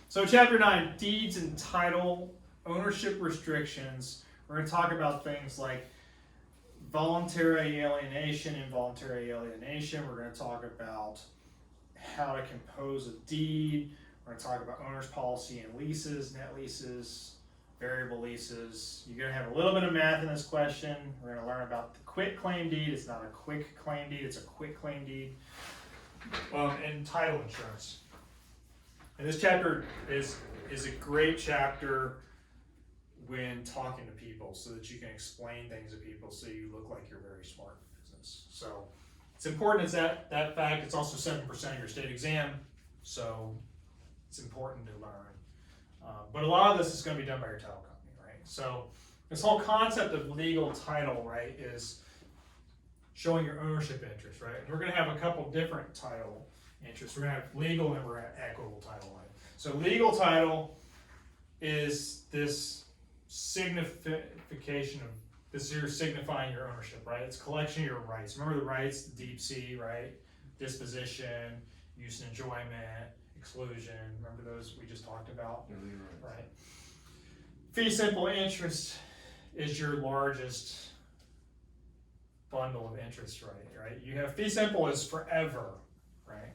So chapter 9, deeds and title, ownership restrictions. We're going to talk about things like voluntary alienation, involuntary alienation. We're going to talk about how to compose a deed. We're going to talk about owner's policy and leases, net leases, variable leases. You're going to have a little bit of math in this question. We're going to learn about the quit claim deed. It's not a quick claim deed, it's a quit claim deed. And title insurance. And this chapter is a great chapter when talking to people so that you can explain things to people so you look like you're very smart in business. So it's important as that fact. It's also 7% of your state exam, so it's important to learn. But a lot of this is going to be done by your title company, right? So this whole concept of legal title, right, is showing your ownership interest, right? And we're going to have a couple different title interests. We're going to have legal and we're going to have equitable title. Right? So legal title is this signification of this. You're signifying your ownership, right? It's collection of your rights. Remember the rights, the deep sea, right? Disposition, use and enjoyment, exclusion. Remember those we just talked about, right? Fee simple interest is your largest bundle of interest, right? You have fee simple is forever, right?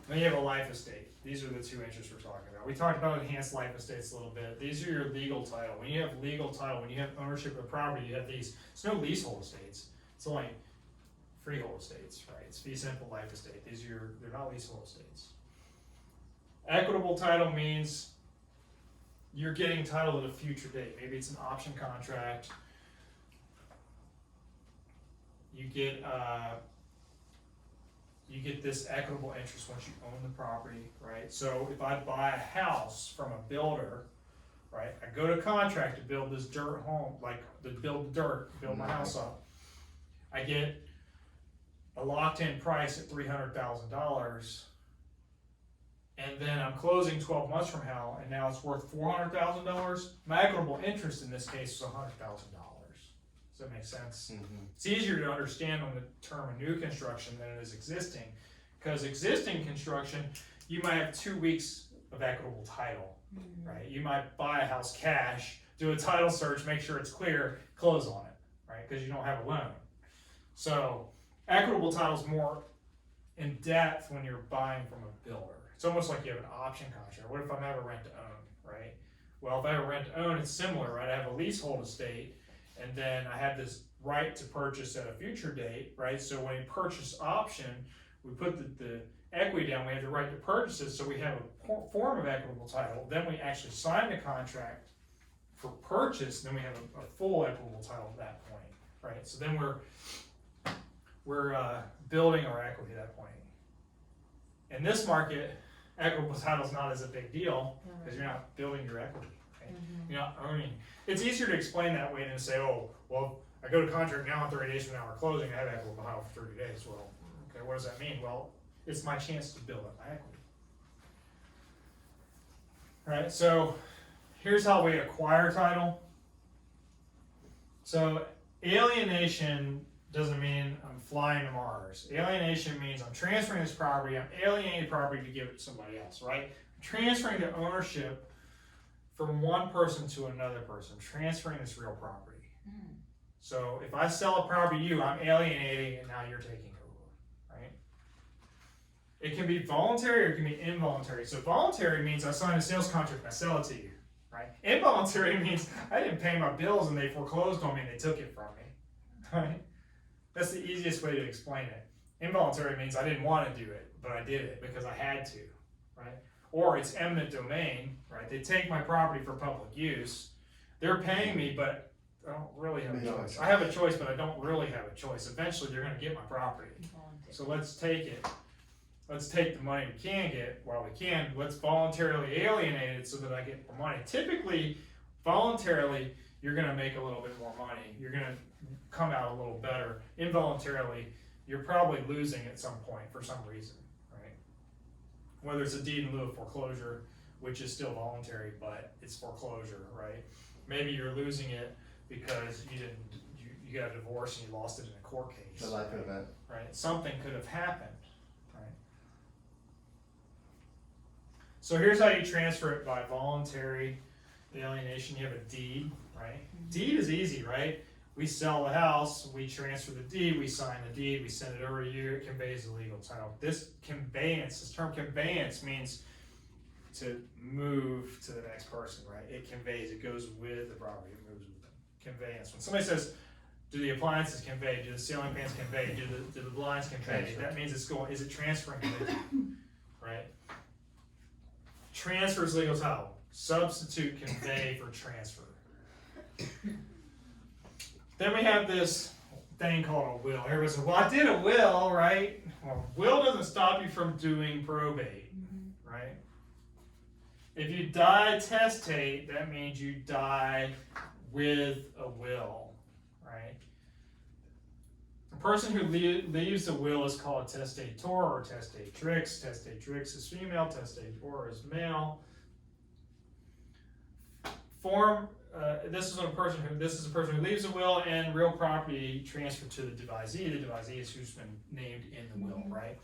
Then you have a life estate. These are the two interests we're talking about. We talked about enhanced life estates a little bit. These are your legal title. When you have legal title, when you have ownership of property, you have these. It's no leasehold estates. It's only freehold estates, right? It's fee simple life estate. They're not leasehold estates. Equitable title means you're getting title at a future date. Maybe it's an option contract. You get this equitable interest once you own the property, right? So if I buy a house from a builder, right, I go to contract to build this dirt home, like to build my house up. I get a locked-in price at $300,000, and then I'm closing 12 months from now, and now it's worth $400,000. My equitable interest in this case is $100,000. Does that make sense? Mm-hmm. It's easier to understand on the term of new construction than it is existing, because existing construction, you might have 2 weeks of equitable title, right? You might buy a house cash, do a title search, make sure it's clear, close on it, right? Because you don't have a loan. So equitable title is more in depth when you're buying from a builder. It's almost like you have an option contract. What if I'm ever rent to own, right? Well, if I ever rent to own, it's similar, right? I have a leasehold estate, and then I have this right to purchase at a future date, right? So when we purchase option, we put the equity down, we have the right to purchase it, so we have a form of equitable title. Then we actually sign the contract for purchase, then we have a full equitable title at that point, right? So then we're building our equity at that point. In this market, equitable title is not as a big deal because you're not building your equity. Mm-hmm. You're not owning. It's easier to explain that way than to say, oh, well, I go to contract now, 30 days from now we're closing, I have equitable title for 30 days. Well, okay, what does that mean? Well, it's my chance to build up my equity. Right, so here's how we acquire title. So alienation doesn't mean I'm flying to Mars. Alienation means I'm transferring this property, I'm alienating property to give it to somebody else, right? I'm transferring the ownership from one person to another person, transferring this real property. So if I sell a property to you, I'm alienating and now you're taking over, right? It can be voluntary or it can be involuntary. So voluntary means I sign a sales contract and I sell it to you, right? Involuntary means I didn't pay my bills and they foreclosed on me and they took it from me, right? That's the easiest way to explain it. Involuntary means I didn't want to do it, but I did it because I had to, right? Or it's eminent domain, right? They take my property for public use. They're paying me, but I don't really have a choice. I have a choice, but I don't really have a choice. Eventually, they're going to get my property. So let's take it. Let's take the money we can get while we can. Let's voluntarily alienate it so that I get more money. Typically, voluntarily, you're going to make a little bit more money. You're going to come out a little better. Involuntarily, you're probably losing at some point for some reason. Whether it's a deed in lieu of foreclosure, which is still voluntary, but it's foreclosure, right? Maybe you're losing it because you got a divorce and you lost it in a court case. It's a life event. Right? Something could have happened, right? So here's how you transfer it by voluntary alienation. You have a deed, right? Deed is easy, right? We sell the house, we transfer the deed, we sign the deed, we send it over to you, it conveys the legal title. This term conveyance means to move to the next person, right? It conveys, it goes with the property, it moves with them. Conveyance. When somebody says, do the appliances convey, do the ceiling fans convey, do the blinds convey, that means it's going, is it transferring with you, right? Transfer is legal title. Substitute convey for transfer. Then we have this thing called a will. Everybody says, well, I did a will, right? Well, will doesn't stop you from doing probate, right? If you die testate, that means you die with a will, right? A person who leaves a will is called a testator or testatrix. Testatrix is female, testator is male. This is a person who leaves a will and real property transferred to the devisee. The devisee is who's been named in the will, right?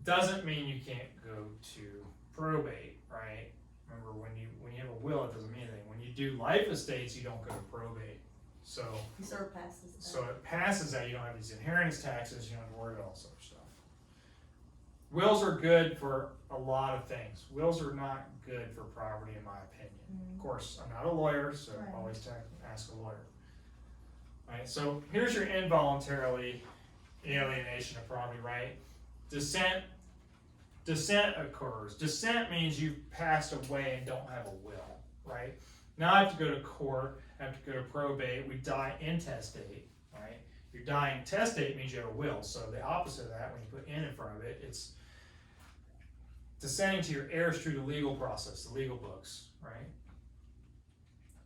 Doesn't mean you can't go to probate, right? Remember, when you have a will, it doesn't mean anything. When you do life estates, you don't go to probate. So it passes that. So it passes that. You don't have these inheritance taxes. You don't have to worry about all sorts of stuff. Wills are good for a lot of things. Wills are not good for property, in my opinion. Of course, I'm not a lawyer, so always ask a lawyer. Right. So here's your involuntarily alienation of property. Right. Descent occurs. Descent means you've passed away and don't have a will. Right. Now I have to go to court. I have to go to probate. We die intestate. Right. Your dying testate means you have a will. So the opposite of that, when you put in front of it, it's descending to your heirs through the legal process, the legal books, right?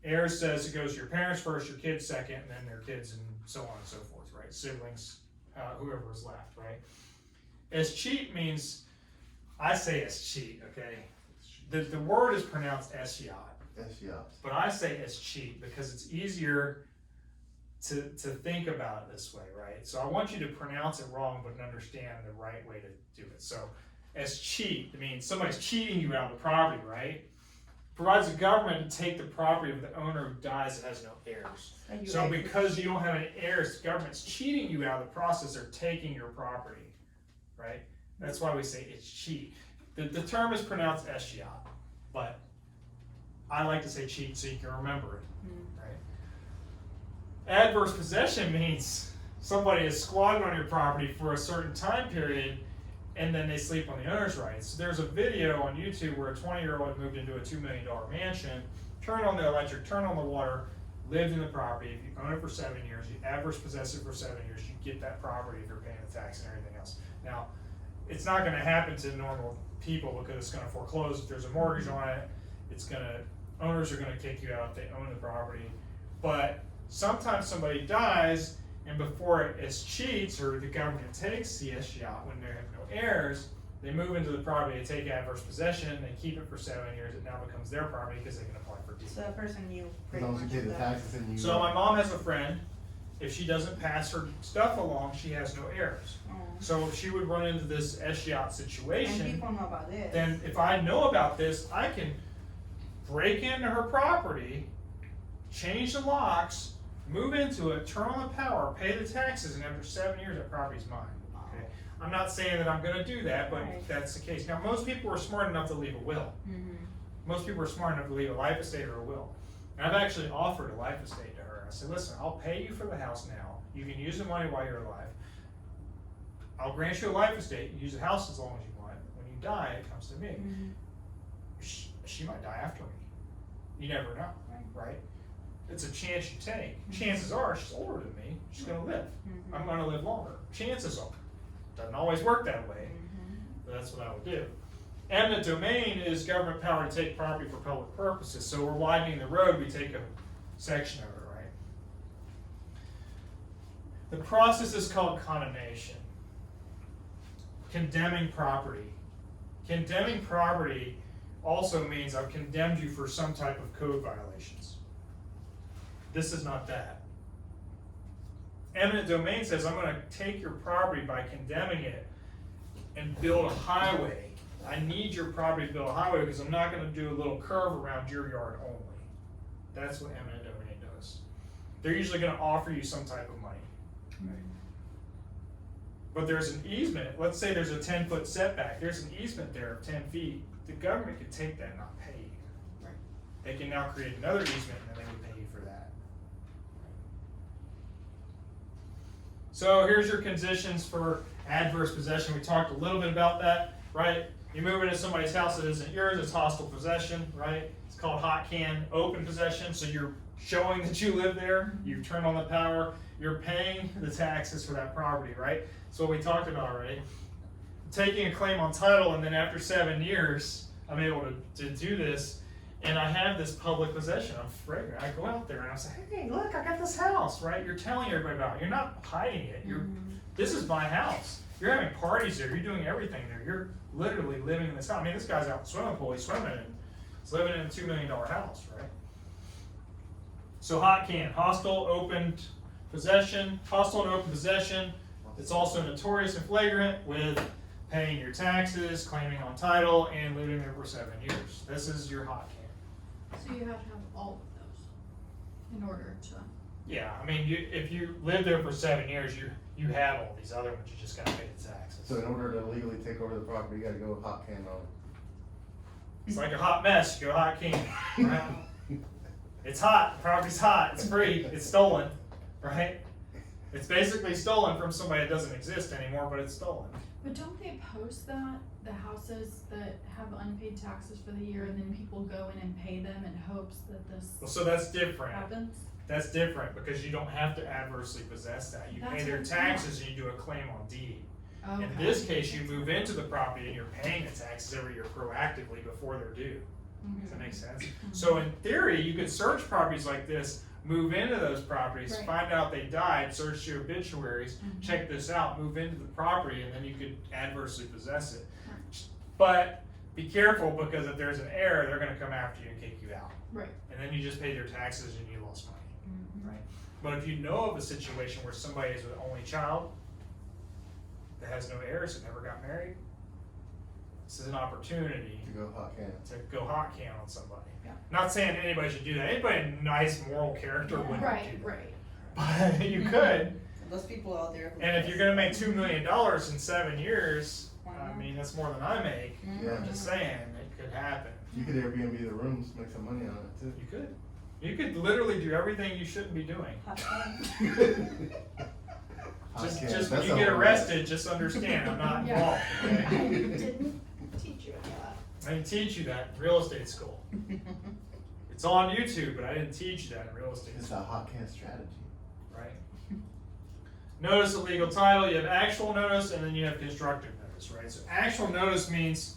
Heirs says it goes to your parents first, your kids second, and then their kids, and so on and so forth, right? Siblings, whoever is left, right? Escheat means, I say escheat, okay? The word is pronounced eschiat. But I say escheat because it's easier to think about it this way, right? So I want you to pronounce it wrong, but understand the right way to do it. So, escheat means somebody's cheating you out of the property, right? Provides the government to take the property of the owner who dies that has no heirs. So because you don't have any heirs, the government's cheating you out of the process. They're taking your property, right? That's why we say it's cheat. The term is pronounced eschiat, but I like to say cheat so you can remember it, right? Adverse possession means somebody has squatted on your property for a certain time period and then they sleep on the owner's rights. There's a video on YouTube where a 20-year-old moved into a $2 million mansion, turned on the electric, turned on the water, lived in the property. If you own it for 7 years, you adverse possess it for 7 years, you get that property if you're paying the tax and everything else. Now, it's not going to happen to normal people because it's going to foreclose if there's a mortgage on it. Owners are going to kick you out if they own the property. But sometimes somebody dies, and before it escheats, or the government takes the escheat when they have no heirs, they move into the property, they take adverse possession, they keep it for 7 years, it now becomes their property because they can apply for deed. So that person knew As long as you pay the taxes and you. So my mom has a friend, if she doesn't pass her stuff along, she has no heirs. So if she would run into this escheat situation, and people know about this. then if I know about this, I can break into her property, change the locks, move into it, turn on the power, pay the taxes, and after 7 years, that property's mine. Okay? I'm not saying that I'm going to do that, but that's the case. Now, most people are smart enough to leave a will. Most people are smart enough to leave a life estate or a will. And I've actually offered a life estate to her. I said, listen, I'll pay you for the house now. You can use the money while you're alive. I'll grant you a life estate. You use the house as long as you want. When you die, it comes to me. She might die after me. You never know, right? It's a chance you take. Chances are she's older than me. She's going to live. I'm going to live longer. Chances are. Doesn't always work that way, but that's what I would do. Eminent domain is government power to take property for public purposes. So we're widening the road, we take a section of it, right? The process is called condemnation. Condemning property. Condemning property also means I've condemned you for some type of code violations. This is not that. Eminent domain says I'm going to take your property by condemning it and build a highway I need your property to build a highway because I'm not gonna do a little curve around your yard only. That's what eminent domain does. They're usually gonna offer you some type of money. But there's an easement, let's say there's a 10-foot setback, there's an easement there of 10 feet, the government could take that and not pay you. Right. They can now create another easement and then they would pay you for that. So here's your conditions for adverse possession. We talked a little bit about that, right? You move into somebody's house that isn't yours, it's hostile possession, right? It's called hot can, open possession, so you're showing that you live there, you turn on the power, you're paying the taxes for that property, right? That's what we talked about already. Taking a claim on title, and then after 7 years, I'm able to do this, and I have this public possession. I'm fragrant. I go out there and I say, hey, look, I got this house, right? You're telling everybody about it. You're not hiding it. This is my house. You're having parties there. You're doing everything there. You're literally living in this house. I mean, this guy's out in the swimming pool. He's swimming, and he's living in a $2 million house, right? So hot can, hostile open possession, hostile and open possession. It's also notorious and flagrant with paying your taxes, claiming on title, and living there for 7 years. This is your hot can. So you have to have all of those in order to. Yeah, I mean, if you live there for 7 years, you have all these other ones. You just gotta pay the taxes. So in order to legally take over the property, you gotta go hot can on It's like a hot mess. You go hot can, right? It's hot. The property's hot. It's free. It's stolen, right? It's basically stolen from somebody that doesn't exist anymore, but it's stolen. But don't they post that, the houses that have unpaid taxes for the year, and then people go in and pay them in hopes that this Well, so that's different. happens? That's different because you don't have to adversely possess that. You That's pay their what I'm taxes and you do a claim on deed. Okay. In this case, you move into the property and you're paying the taxes every year proactively before they're due. Does that make sense? So in theory, you could search properties like this, move into those properties, Right. find out they died, search your obituaries, check this out, move into the property, and then you could adversely possess it. Right. But be careful because if there's an error, they're gonna come after you and kick you out. Right. And then you just pay their taxes and you lost money. Right. But if you know of a situation where somebody is an only child that has no heirs and never got married, this is an opportunity to go hot can. to go hot can on somebody. Yeah. Not saying anybody should do that. Anybody of nice moral character wouldn't Right, do that. right. But you could. Those people out there. And if you're gonna make $2 million in 7 years, I mean, that's more than I make. Yeah. I'm just saying, it could happen. You could Airbnb the rooms, make some money on it too. You could. You could literally do everything you shouldn't be doing. Hot can. Hot Just can, when that's you a get whole- arrested, just understand I'm not Yeah. involved. I Okay? didn't teach you any of that. I didn't teach you that in real estate school. It's on YouTube, but I didn't teach you that in real estate It's school, a hot can strategy. right? Notice of legal title, you have actual notice and then you have constructive notice, right? So actual notice means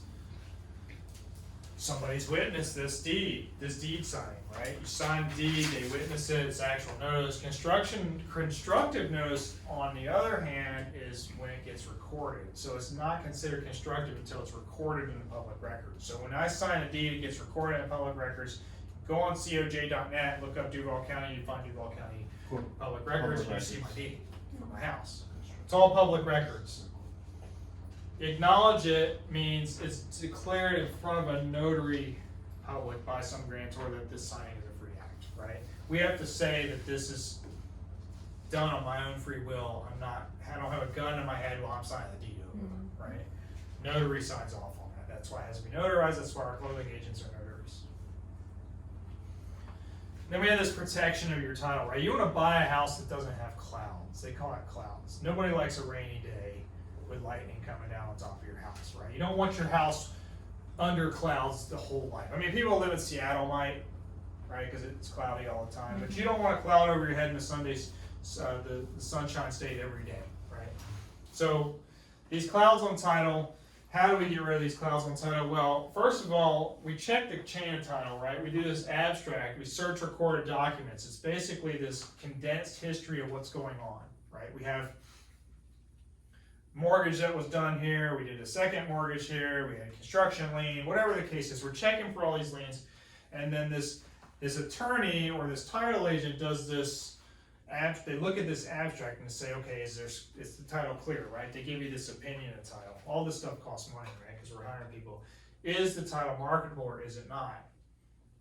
somebody's witnessed this deed signing, right? You sign the deed, they witness it, it's actual notice. Constructive notice, on the other hand, is when it gets recorded. So it's not considered constructive until it's recorded in the public records. So when I sign a deed, it gets recorded in public records. Go on coj.net, look up Duval County, you find Duval County Cool. public records, and you Public see my records. deed for my house. It's all public records. Acknowledge it means it's declared in front of a notary public by some grantor that this signing is a free act, right? We have to say that this is done on my own free will. I don't have a gun in my head while I'm signing the deed over, right? Notary signs off on that. That's why it has to be notarized. That's why our clothing agents are notaries. Then we have this protection of your title, right? You want to buy a house that doesn't have clouds. They call it clouds. Nobody likes a rainy day with lightning coming down on top of your house, right? You don't want your house under clouds the whole life. I mean, people who live in Seattle might, right, because it's cloudy all the time. But you don't want a cloud over your head in the sunshine state every day, right? So these clouds on title, how do we get rid of these clouds on title? Well, first of all, we check the chain of title, right? We do this abstract. We search recorded documents. It's basically this condensed history of what's going on, right? We have mortgage that was done here, we did a second mortgage here, we had construction lien, whatever the case is, we're checking for all these liens, and then this attorney or this title agent does this, they look at this abstract and say, okay, is the title clear, right? They give you this opinion of title. All this stuff costs money, right? cause we're hiring people. Is the title marketable or is it not?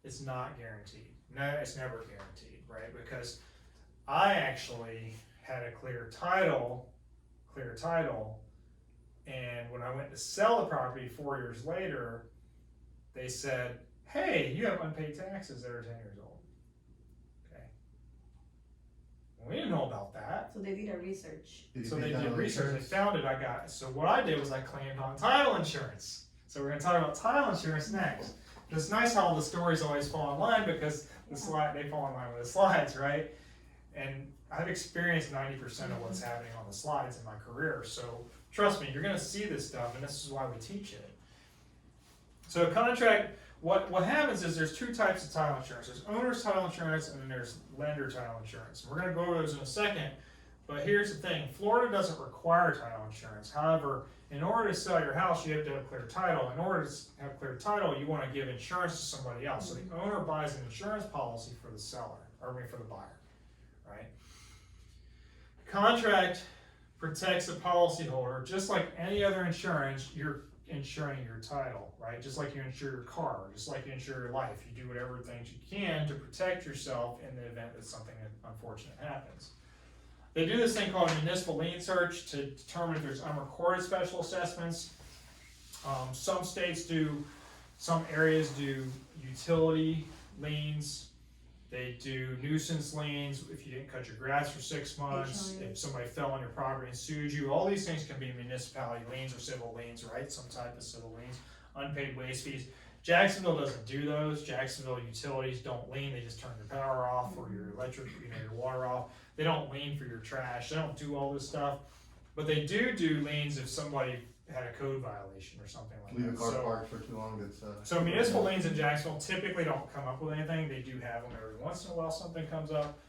It's not guaranteed. No, it's never guaranteed, right? Because I actually had a clear title, and when I went to sell the property 4 years later, they said, hey, you have unpaid taxes that are 10 years old. Okay. Well, we didn't know about that. So they did a research. So they did research, they found it, I got it. So what I did was I claimed on title insurance. So we're gonna talk about title insurance next. It's nice how the stories always fall in line because they fall in line with the slides, right? And I've experienced 90% of what's happening on the slides in my career. So trust me, you're gonna see this stuff, and this is why we teach it. So a contract, what happens is there's two types of title insurance. There's owner's title insurance and then there's lender title insurance. We're gonna go over those in a second, but here's the thing, Florida doesn't require title insurance. However, in order to sell your house, you have to have clear title. In order to have clear title, you wanna give insurance to somebody else. So the owner buys an insurance policy for the seller, for the buyer, right? Contract protects the policyholder, just like any other insurance, you're insuring your title, right? Just like you insure your car, just like you insure your life. You do whatever things you can to protect yourself in the event that something unfortunate happens. They do this thing called a municipal lien search to determine if there's unrecorded special assessments. Some states do, some areas do utility liens. They do nuisance liens if you didn't cut your grass for 6 months, if somebody fell on your property and sued you. All these things can be municipality liens or civil liens, right? Some type of civil liens, unpaid waste fees. Jacksonville doesn't do those. Jacksonville utilities don't lien, they just turn your power off or your electric, your water off. They don't lien for your trash, they don't do all this stuff. But they do liens if somebody had a code violation or something like Leave that. a car parked for too long, it's, So municipal liens in Jacksonville typically don't come up with anything. They do have them every once in a while, something comes up.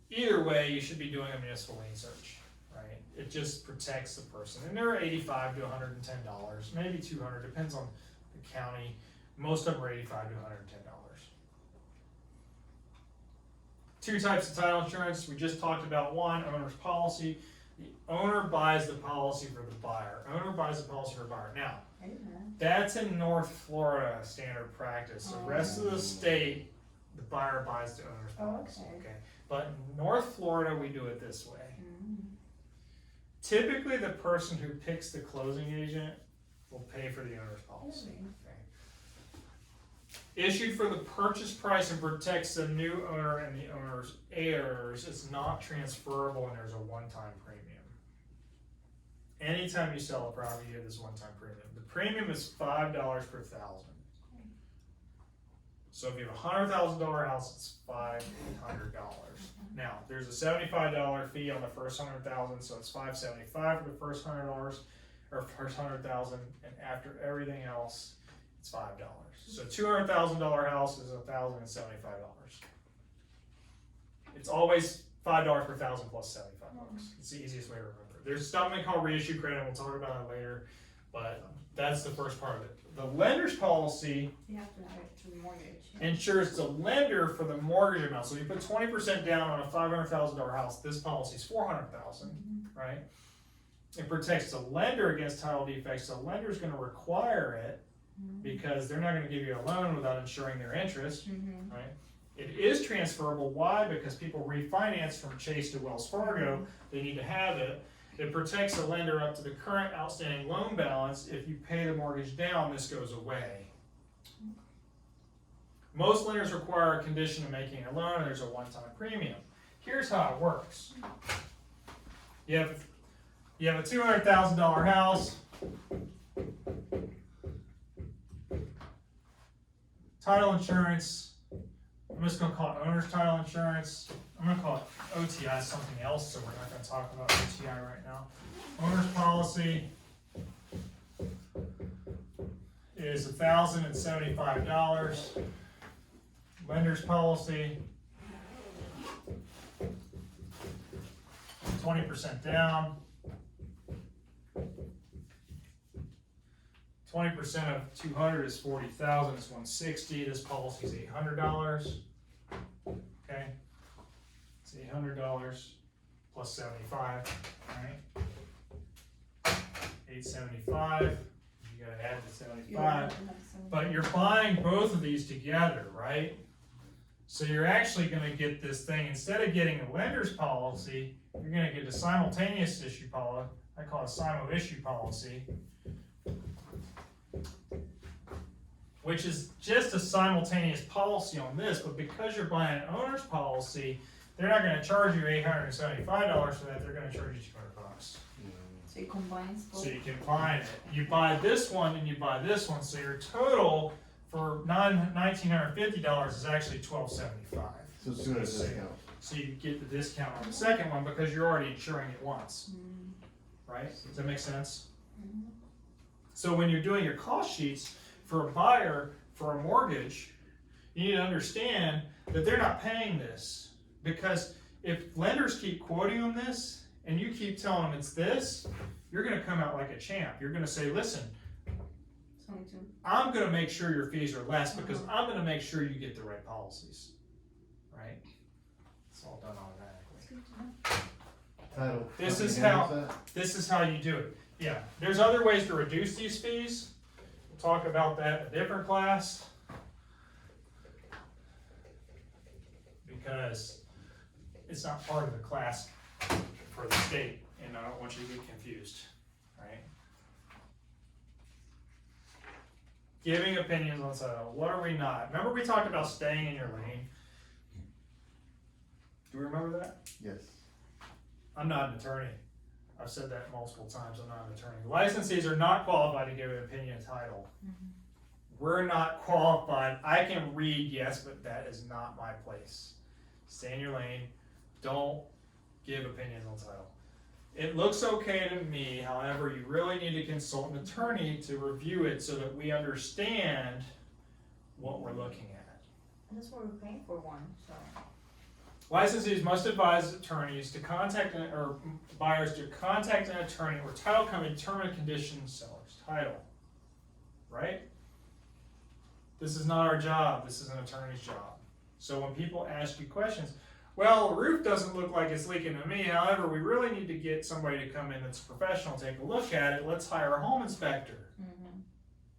Either way, you should be doing a municipal lien search, right? It just protects the person. And they're $85 to $110, maybe $200, depends on the county. Most of them are $85 to $110. Two types of title insurance. We just talked about one, owner's policy. The owner buys the policy for the buyer. Owner buys the policy for the buyer. Now, I didn't know. that's in North Florida standard practice. The rest of the state, the buyer buys the owner's policy. Okay. But in North Florida, we do it this way. Typically, the person who picks the closing agent will pay for the owner's policy. Issued for the purchase price and protects the new owner and the owner's heirs. It's not transferable and there's a one-time premium. Anytime you sell a property, you have this one-time premium. The premium is $5 per thousand. So if you have a $100,000 house, it's $500. Now, there's a $75 fee on the first $100,000, so it's $575 for the first $100 or first $100,000, and after everything else, it's $5. So $200,000 house is $1,075. It's always $5 per thousand plus $75. It's the easiest way to remember. There's something called reissue credit, we'll talk about it later, but that's the first part of it. The lender's policy You have to have it to the mortgage. insures the lender for the mortgage amount. So you put 20% down on a $500,000 house, this policy is $400,000, right? It protects the lender against title defects. The lender's gonna require it because they're not gonna give you a loan without insuring their interest, right? It is transferable. Why? Because people refinance from Chase to Wells Fargo. They need to have it. It protects the lender up to the current outstanding loan balance. If you pay the mortgage down, this goes away. Most lenders require a condition of making a loan, and there's a one-time premium. Here's how it works. You have a $200,000 house. Title insurance. I'm just gonna call it owner's title insurance. I'm gonna call it OTI something else, so we're not gonna talk about OTI right now. Owner's policy is $1,075. Lender's policy, 20% down. 20% of 200 is 40,000, it's 160. This policy is $800. Okay, it's $800 plus 75, right? 875 you gotta add the Yeah, 75. But you're buying both of these together, right? So you're actually gonna get this thing, instead of getting a lender's policy, you're gonna get a simultaneous issue policy. I call it simo issue policy, which is just a simultaneous policy on this, but because you're buying an owner's policy, they're not gonna charge you $875 for that, they're gonna charge you $200. So you combine both. So you combine it, you buy this one and you buy this one, so your total for $1,950 is actually $1,275. So sooner discount. So you get the discount on the second one because you're already insuring it once, right? Does that make sense? So when you're doing your cost sheets for a buyer for a mortgage, you need to understand that they're not paying this, because if lenders keep quoting them this and you keep telling them it's this, you're gonna come out like a champ. You're gonna say, listen, 22. I'm gonna make sure your fees are less because I'm gonna make sure you get the right policies, right? It's all done automatically. Title. This is company how- handles that? This is how you do it. Yeah, there's other ways to reduce these fees. We'll talk about that in a different class. Because it's not part of the class for the state, and I don't want you to get confused, right? Giving opinions on title, what are we not? Remember we talked about staying in your lane? Do we remember that? Yes. I'm not an attorney. I've said that multiple times, I'm not an attorney. Licensees are not qualified to give an opinion on title. We're not qualified. I can read, yes, but that is not my place. Stay in your lane. Don't give opinions on title. It looks okay to me, however, you really need to consult an attorney to review it so that we understand what we're looking at. And that's what we're paying for one, so. Licensees must advise attorneys to contact, or buyers to contact an attorney or title company to determine the condition of seller's title. Right? This is not our job, this is an attorney's job. So when people ask you questions, well, the roof doesn't look like it's leaking to me, however, we really need to get somebody to come in that's professional, take a look at it, let's hire a home inspector.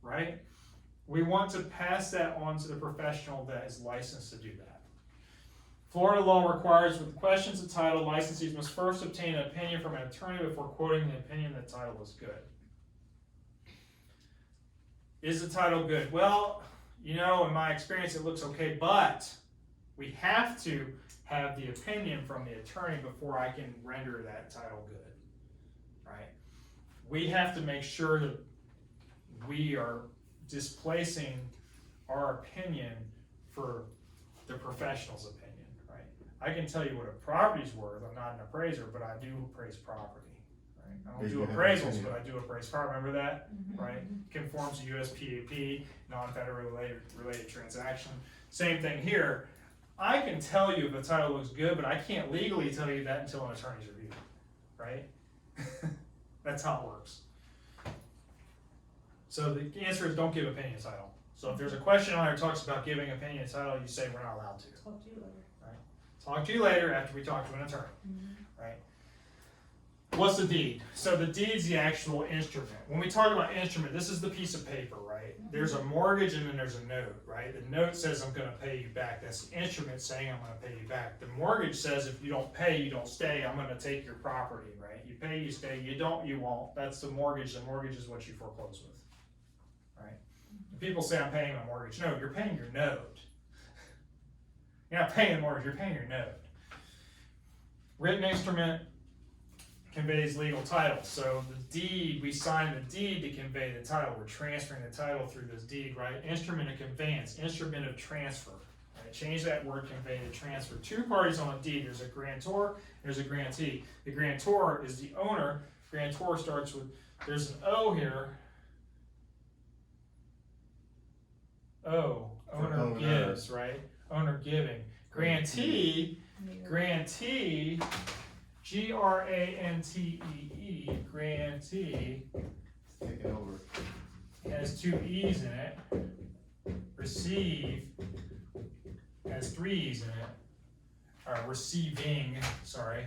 Right? We want to pass that on to the professional that is licensed to do that. Florida law requires with questions of title, licensees must first obtain an opinion from an attorney before quoting the opinion that title is good. Is the title good? Well, you know, in my experience it looks okay, but we have to have the opinion from the attorney before I can render that title good, right? We have to make sure that we are displacing our opinion for the professional's opinion. I can tell you what a property's worth. I'm not an appraiser, but I do appraise property. Right? I don't do appraisals, but I do appraise property. Remember that, right? Conforms to USPAP, non-federal related transaction. Same thing here. I can tell you if a title looks good, but I can't legally tell you that until an attorney's review, right? That's how it works. So the answer is don't give opinion title. So if there's a question on there that talks about giving opinion title, you say we're not allowed to. Talk to you later. Talk to you later after we talk to an attorney, right? What's the deed? So the deed's the actual instrument. When we talk about instrument, this is the piece of paper, right? There's a mortgage and then there's a note, right? The note says I'm gonna pay you back. That's the instrument saying I'm gonna pay you back. The mortgage says if you don't pay, you don't stay. I'm gonna take your property, right? You pay, you stay. You don't, you won't. That's the mortgage. The mortgage is what you foreclose with, right? When people say I'm paying my mortgage. No, you're paying your note. You're not paying the mortgage, you're paying your note. Written instrument conveys legal title. So the deed, we sign the deed to convey the title. We're transferring the title through this deed, right? Instrument of conveyance, instrument of transfer. Right? Change that word convey to transfer. Two parties on a deed. There's a grantor, there's a grantee. The grantor is the owner. Grantor starts with, there's an O here. O, owner gives, right? Owner giving. Grantee, grantee, Grantee, grantee, Taking over. has two E's in it. Receive has three E's in it. Or receiving, sorry.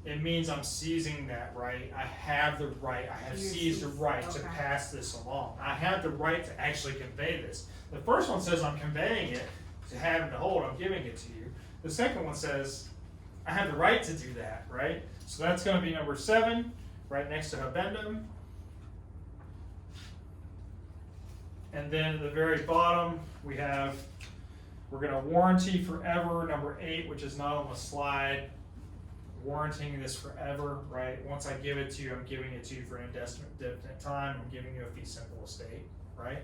it means I'm seizing that right. I have the right, I have You're seized the right to okay. pass this along. I have the right to actually convey this. The first one says I'm conveying it to have and to hold, I'm giving it to you. The second one says I have the right to do that, right? So that's gonna be number 7, right next to habendum. And then at the very bottom, we're gonna warranty forever, number 8, which is not on the slide. Warranting this forever, right? Once I give it to you, I'm giving it to you for an indefinite time. I'm giving you a fee simple estate, right?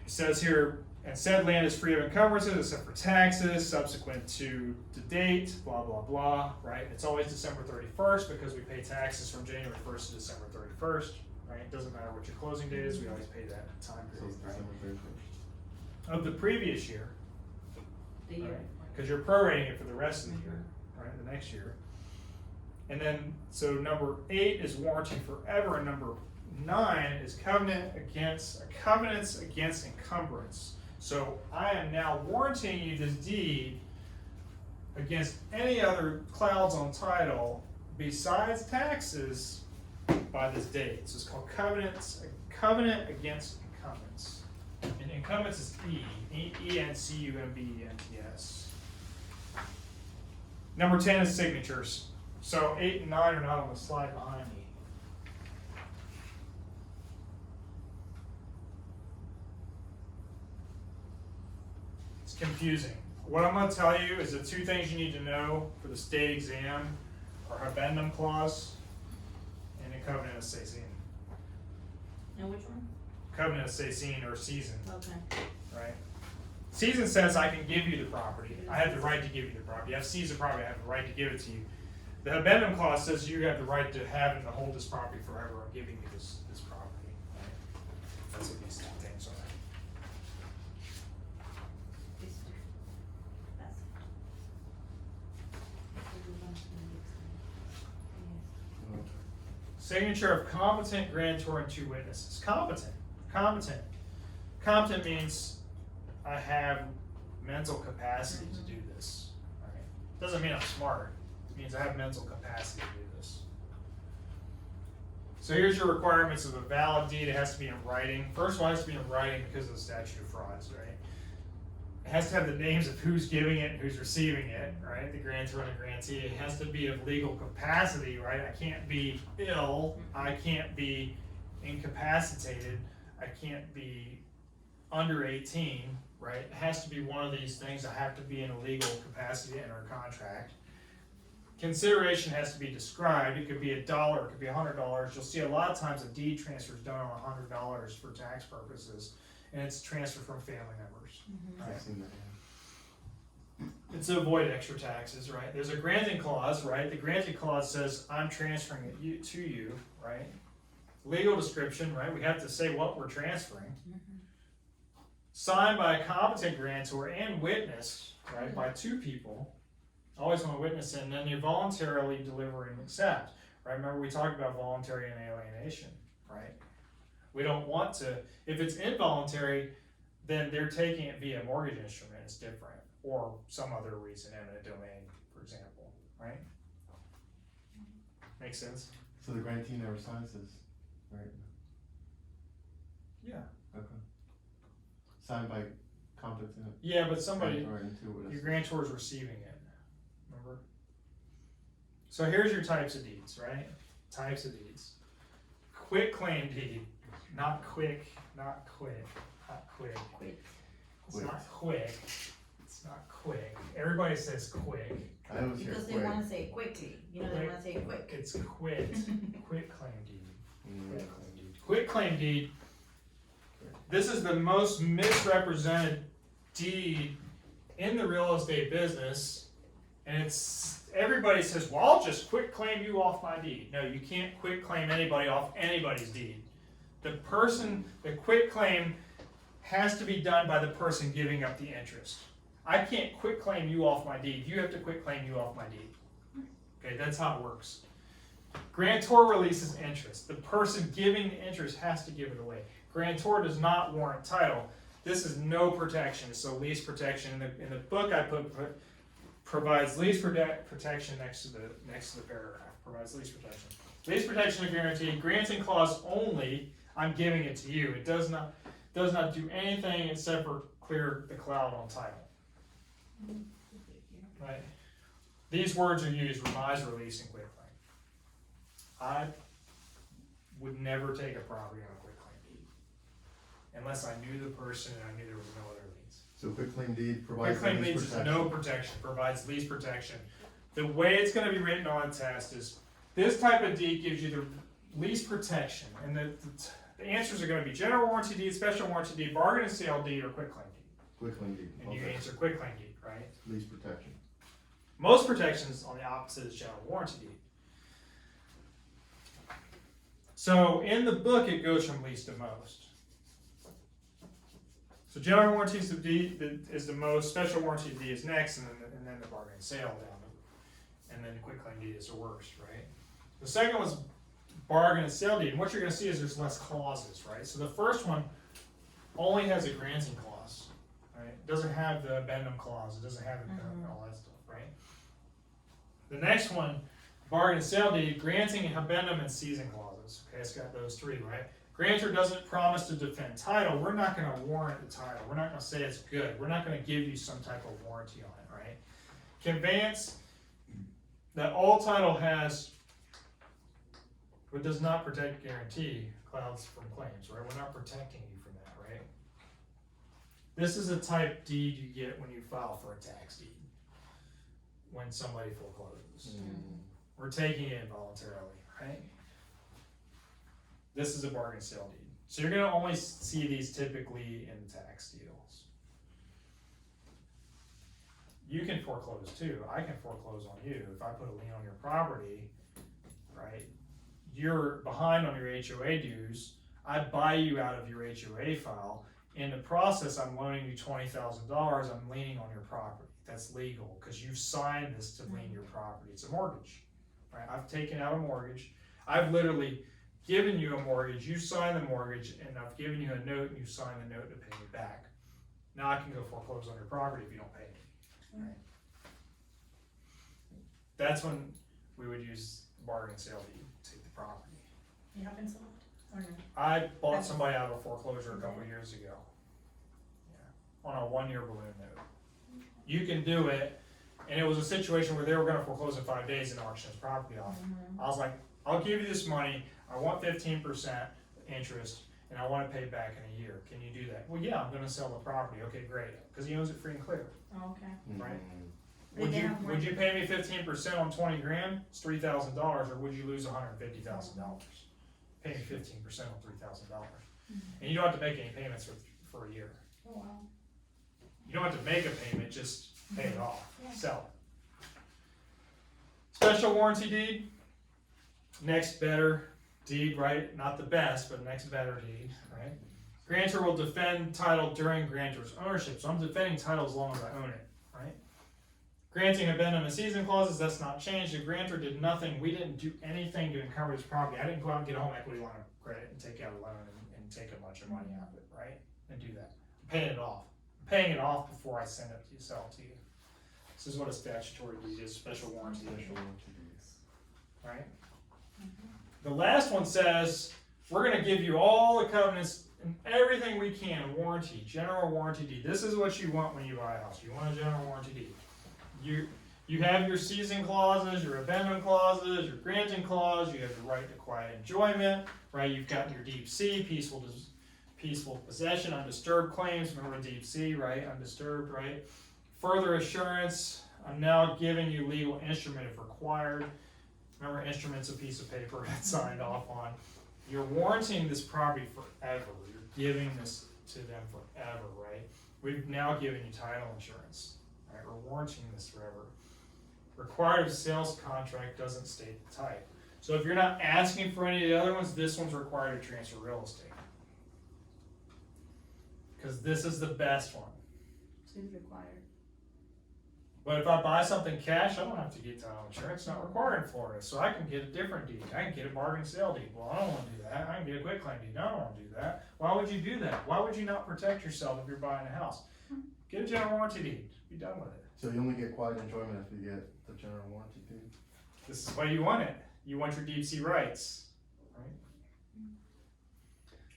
It says here, and said land is free of encumbrances except for taxes subsequent to the date, blah, blah, blah, right? It's always December 31st because we pay taxes from January 1st to December 31st, right? It doesn't matter what your closing date is, we always pay that time So it's period, right? December 31st. Of the previous year, The year. right? Because you're prorating it for the rest of the year, right, the next year. And then, so number 8 is warranty forever, and number 9 is covenants against encumbrance. So I am now warranting you this deed against any other clouds on title besides taxes by this date. So it's called covenant against encumbrance. And encumbrance is ENCUMBENTS. Number 10 is signatures. So 8 and 9 are not on the slide behind me. It's confusing. What I'm going to tell you is the 2 things you need to know for the state exam are habendum clause and a covenant of sacin. And which one? Covenant of sacin or season, Okay. right? Season says I can give you the property. I have the right to give you the property. I've seized the property. I have the right to give it to you. The habendum clause says you have the right to have and to hold this property forever. I'm giving you this property. Right? That's what these 2 things are. These two. That's. Yes. Signature of competent grantor and 2 witnesses. Competent. Competent means I have mental capacity to do this. Right? Doesn't mean I'm smart. It means I have mental capacity to do this. So here's your requirements of a valid deed. It has to be in writing. First one has to be in writing because of the statute of frauds, right? It has to have the names of who's giving it and who's receiving it, right? The grantor and the grantee. It has to be of legal capacity, right? I can't be ill. I can't be incapacitated. I can't be under 18, right? It has to be one of these things. I have to be in a legal capacity to enter a contract. Consideration has to be described. It could be $1, it could be $100. You'll see a lot of times a deed transfer is done on $100 for tax purposes, and it's transferred from family members. Right? I've seen that, yeah. It's to avoid extra taxes, right? There's a granting clause, right? The granting clause says I'm transferring it to you, right? Legal description, right? We have to say what we're transferring. Signed by a competent grantor and witnessed, right, by 2 people. Always want to witness it, and then you voluntarily deliver and accept. Right? Remember we talked about voluntary and alienation, right? We don't want to, if it's involuntary, then they're taking it via mortgage instrument, it's different. Or some other reason, eminent domain, for example, right? Make sense? So the grantee never signs this, right? Yeah. Okay. Signed by competent. Yeah, but somebody, Or into your witness. grantor is receiving it, remember? So here's your types of deeds, right? Types of deeds. Quit claim deed, not quick, not quick, not quick. Quick. It's not quick, it's not quick. Everybody says quick. I always hear Because they quick. wanna say it quickly, you know, they wanna say it quick. It's quit, quit claim deed, Mm. quit claim deed. Quit claim deed, this is the most misrepresented deed in the real estate business. And it's, everybody says, well, I'll just quit claim you off my deed. No, you can't quit claim anybody off anybody's deed. The quit claim has to be done by the person giving up the interest. I can't quit claim you off my deed. You have to quit claim you off my deed. Okay, that's how it works. Grantor releases interest. The person giving the interest has to give it away. Grantor does not warrant title. This is no protection. It's a lease protection. In the book I put provides lease protection next to the paragraph, provides lease protection. Lease protection and guarantee, granting clause only, I'm giving it to you. It does not do anything except for clear the cloud on title. Right? These words are used, remise, release, and quitclaim. I would never take a property on a quitclaim deed unless I knew the person and I knew there was no other liens. So quitclaim deed provides Quitclaim lease deeds is protection. no protection, provides lease protection. The way it's gonna be written on a test is, this type of deed gives you the lease protection, and the answers are gonna be general warranty deed, special warranty deed, bargain and sale deed, or quitclaim deed. Quitclaim deed, And you okay. answer quitclaim deed, right? Lease protection. Most protections on the opposite is general warranty deed. So in the book, it goes from least to most. So general warranty is the most, special warranty deed is next, and then the bargain and sale down, and then the quitclaim deed is the worst, right? The second one's bargain and sale deed, and what you're gonna see is there's less clauses, right? So the first one only has a granting clause, right? It doesn't have the addendum clause, it doesn't have all that stuff, right? The next one, bargain and sale deed, granting, addendum, and seizing clauses. Okay, it's got those three, right? Grantor doesn't promise to defend title. We're not gonna warrant the title. We're not gonna say it's good. We're not gonna give you some type of warranty on it, right? Conveyance, that all title has, but does not protect guarantee clouds from claims, right? We're not protecting you from that, right? This is a type deed you get when you file for a tax deed, when somebody forecloses. We're taking it involuntarily, right? This is a bargain sale deed. So you're gonna only see these typically in tax deals. You can foreclose too. I can foreclose on you. If I put a lien on your property, right? You're behind on your HOA dues. I buy you out of your HOA file. In the process, I'm loaning you $20,000. I'm leaning on your property. That's legal because you've signed this to lien your property. It's a mortgage, right? I've taken out a mortgage. I've literally given you a mortgage. You sign the mortgage, and I've given you a note, and you sign the note to pay me back. Now I can go foreclose on your property if you don't pay me. Right? That's when we would use the bargain sale deed to take the property. You haven't sold or no? I bought somebody out of a foreclosure a couple of years ago. Yeah, on a 1-year balloon note. You can do it, and it was a situation where they were gonna foreclose in 5 days and auction his property off. I was like, I'll give you this money, I want 15% interest, and I wanna pay back in a year. Can you do that? Well, yeah, I'm gonna sell the property. Okay, great, cause he owns it free and clear, Oh, okay. right? They Would you, have would you pay me 15% on 20 grand? It's $3,000, or would you lose $150,000? Pay me 15% on $3,000. And you don't have to make any payments for a year. Oh, wow. You don't have to make a payment, just pay it off, Yeah. sell it. Special warranty deed, next better deed, right? Not the best, but next better deed, right? Grantor will defend title during grantor's ownership, so I'm defending title as long as I own it, right? Granting addendum and season clauses, that's not changed. The grantor did nothing, we didn't do anything to encumber this property. I didn't go out and get a home equity line of credit and take out a loan and take a bunch of money out of it, right? And do that. I'm paying it off. I'm paying it off before I send it to you, sell it to you. This is what a statutory deed is, special warranty deed, right? The last one says, we're gonna give you all the covenants and everything we can, warranty, general warranty deed. This is what you want when you buy a house. You want a general warranty deed. You have your seizing clauses, your addendum clauses, your granting clause, you have the right to quiet enjoyment, right? You've got your deep sea, peaceful possession, undisturbed claims, remember deep sea, right? Undisturbed, right? Further assurance, I'm now giving you legal instrument if required. Remember, instrument's a piece of paper that's signed off on. You're warranting this property forever. You're giving this to them forever, right? We've now given you title insurance, right? We're warranting this forever. Required of sales contract doesn't state the type. So if you're not asking for any of the other ones, this one's required to transfer real estate. Because this is the best one. Who's required? But if I buy something cash, I don't have to get title insurance, it's not required in Florida, so I can get a different deed, I can get a bargain sale deed, well, I don't wanna do that, I can get a quitclaim deed, I don't wanna do that. Why would you do that? Why would you not protect yourself if you're buying a house? Get a general warranty deed, be done with it. So you only get quiet enjoyment if you get the general warranty too. This is why you want it, you want your deep sea rights, right?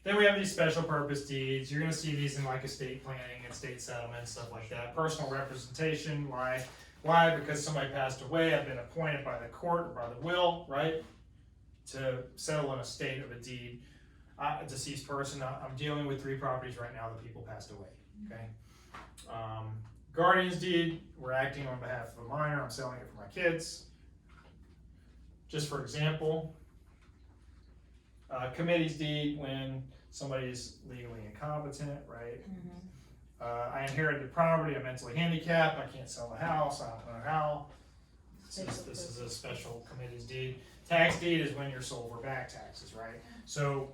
Then we have these special purpose deeds, you're gonna see these in like estate planning, estate settlement, stuff like that. Personal representation, why? Because somebody passed away, I've been appointed by the court or by the will, right? To settle an estate of a deed, a deceased person, I'm dealing with 3 properties right now that people passed away, okay? Guardian's deed, we're acting on behalf of a minor, I'm selling it for my kids. Just for example, committee's deed, when somebody's legally incompetent, right? I inherited the property, I'm mentally handicapped, I can't sell the house, I don't know how. This is a special committee's deed. Tax deed is when you're sold for back taxes, right? So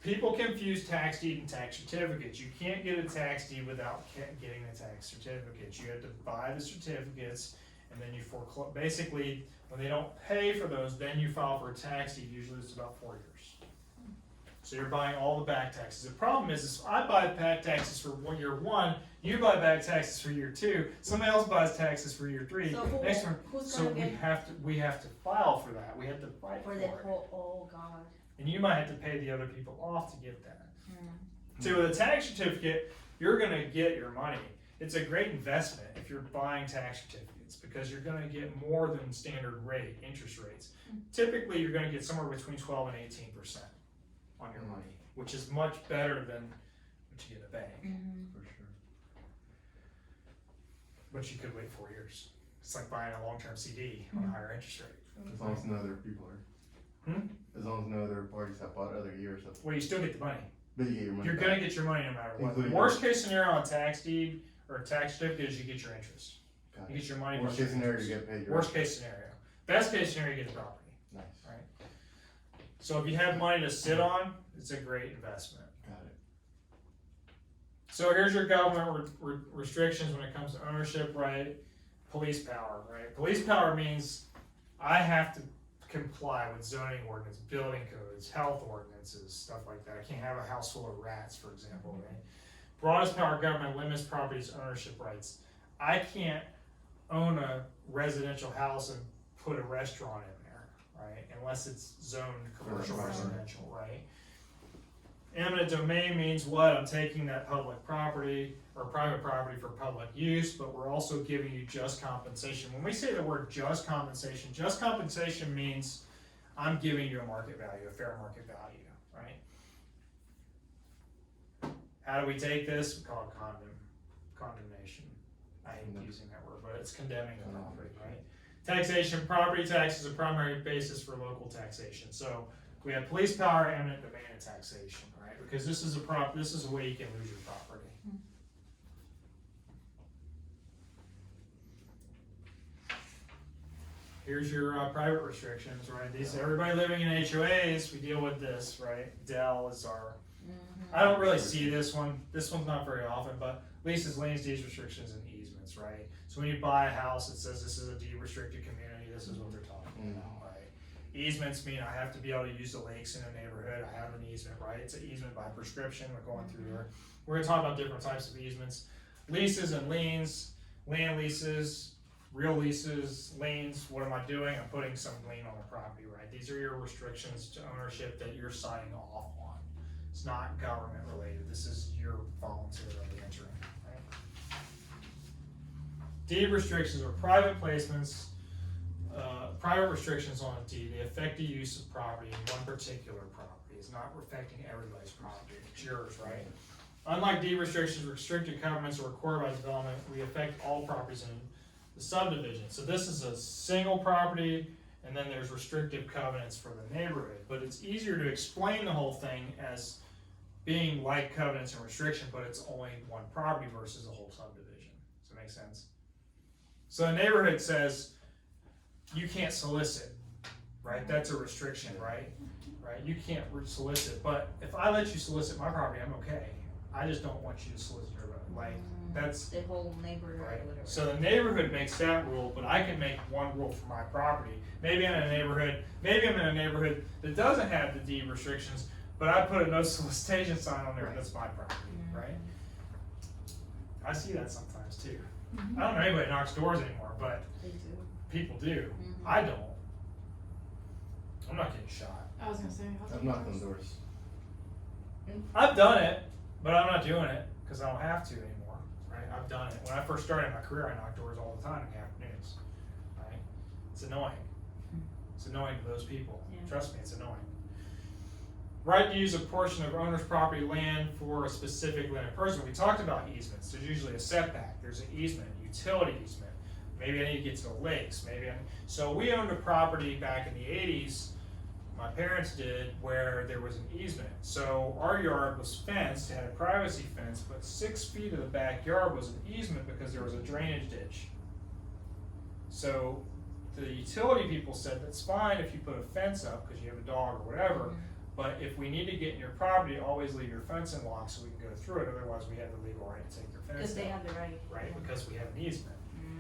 people confuse tax deed and tax certificates. You can't get a tax deed without getting the tax certificates. You have to buy the certificates and then you foreclose. Basically, when they don't pay for those, then you file for a tax deed. Usually it's about 4 years. So you're buying all the back taxes. The problem is I buy back taxes for year 1, you buy back taxes for year 2, somebody else buys taxes for year 3. So Next one, who's so gonna we get have to file for that. We have to fight for for the it. whole? Oh God. And you might have to pay the other people off to get that. Mm. So with a tax certificate, you're gonna get your money. It's a great investment if you're buying tax certificates because you're gonna get more than standard rate, interest rates. Typically, you're gonna get somewhere between 12 and 18% on your money, which is much better than what you get in a bank. For sure. But you could wait 4 years. It's like buying a long-term CD on a higher interest rate. As long as no other people are. As long as no other parties have bought other years. Well, you still get the money. But you get your money You're back. gonna get your money no matter what. The Including- worst case scenario on a tax deed or a tax certificate is you get your interest. Got You it. get your money. Worst plus case your scenario, you interest. get paid. your- Worst case scenario. Best case scenario, you get the property. Nice. So if you have money to sit on, it's a great investment. Got it. So here's your government restrictions when it comes to ownership, right? Police power, right? Police power means I have to comply with zoning ordinance, building codes, health ordinances, stuff like that. I can't have a house full of rats, for example, right? Broadest power of government limits property's ownership rights. I can't own a residential house and put a restaurant in there, right? Unless it's zoned commercial Right. residential, right? Eminent domain means what? I'm taking that public property or private property for public use, but we're also giving you just compensation. When we say the word just compensation means I'm giving you a market value, a fair market value, right? How do we take this? We call it condemnation. I hate using that word, but it's condemning the property, right? Taxation, property tax is a primary basis for local taxation. So we have police power, eminent domain, and taxation, right? Because this is a way you can lose your property. Here's your private restrictions, right? These, everybody living in HOAs, we deal with this, right? Dell is our, I don't really see this one. This one's not very often, but leases, liens, deeds, restrictions, and easements, right? So when you buy a house, it says this is a deed restricted community, this is what they're talking about, right? Easements mean I have to be able to use the lakes in a neighborhood, I have an easement, right? It's an easement by prescription, we're going through there. We're gonna talk about different types of easements. Leases and liens, land leases, real leases, liens, what am I doing? I'm putting some lien on the property, right? These are your restrictions to ownership that you're signing off on. It's not government related, this is your voluntarily entering, right? Deed restrictions are private placements, private restrictions on a deed. They affect the use of property in one particular property. It's not affecting everybody's property, it's yours, right? Unlike deed restrictions, restricted covenants are recorded by development, we affect all properties in the subdivision. So this is a single property, and then there's restrictive covenants for the neighborhood. But it's easier to explain the whole thing as being like covenants and restriction, but it's only one property versus a whole subdivision. Does that make sense? So the neighborhood says, you can't solicit, right? That's a restriction, right? Right? You can't solicit, but if I let you solicit my property, I'm okay. I just don't want you to solicit your like, that's, The whole neighborhood or right, whatever. so the neighborhood makes that rule, but I can make one rule for my property. Maybe I'm in a neighborhood that doesn't have the deed restrictions, but I put a no solicitation sign on there, Right. that's my property, right? I see that sometimes too. Mhm. I don't know anybody that knocks doors anymore, but They do. people do. Mhm. I don't. I'm not getting shot. I was gonna say. I've knocked on doors. I've done it, but I'm not doing it because I don't have to anymore, right? I've done it. When I first started my career, I knocked doors all the time in the afternoons, right? It's annoying. It's annoying to those people. Yeah. Trust me, it's annoying. Right to use a portion of owner's property land for a specific landed person. We talked about easements. There's usually a setback. There's an easement, utility easement. Maybe I need to get to the lakes. So we owned a property back in the 80s. My parents did, where there was an easement. So our yard was fenced, it had a privacy fence, but 6 feet of the backyard was an easement because there was a drainage ditch. So the utility people said, that's fine if you put a fence up because you have a dog or whatever, but if we need to get in your property, always leave your fence unlocked so we can go through it, otherwise we have the legal right to take your fence Because they down. have the right. Right, because we have an easement.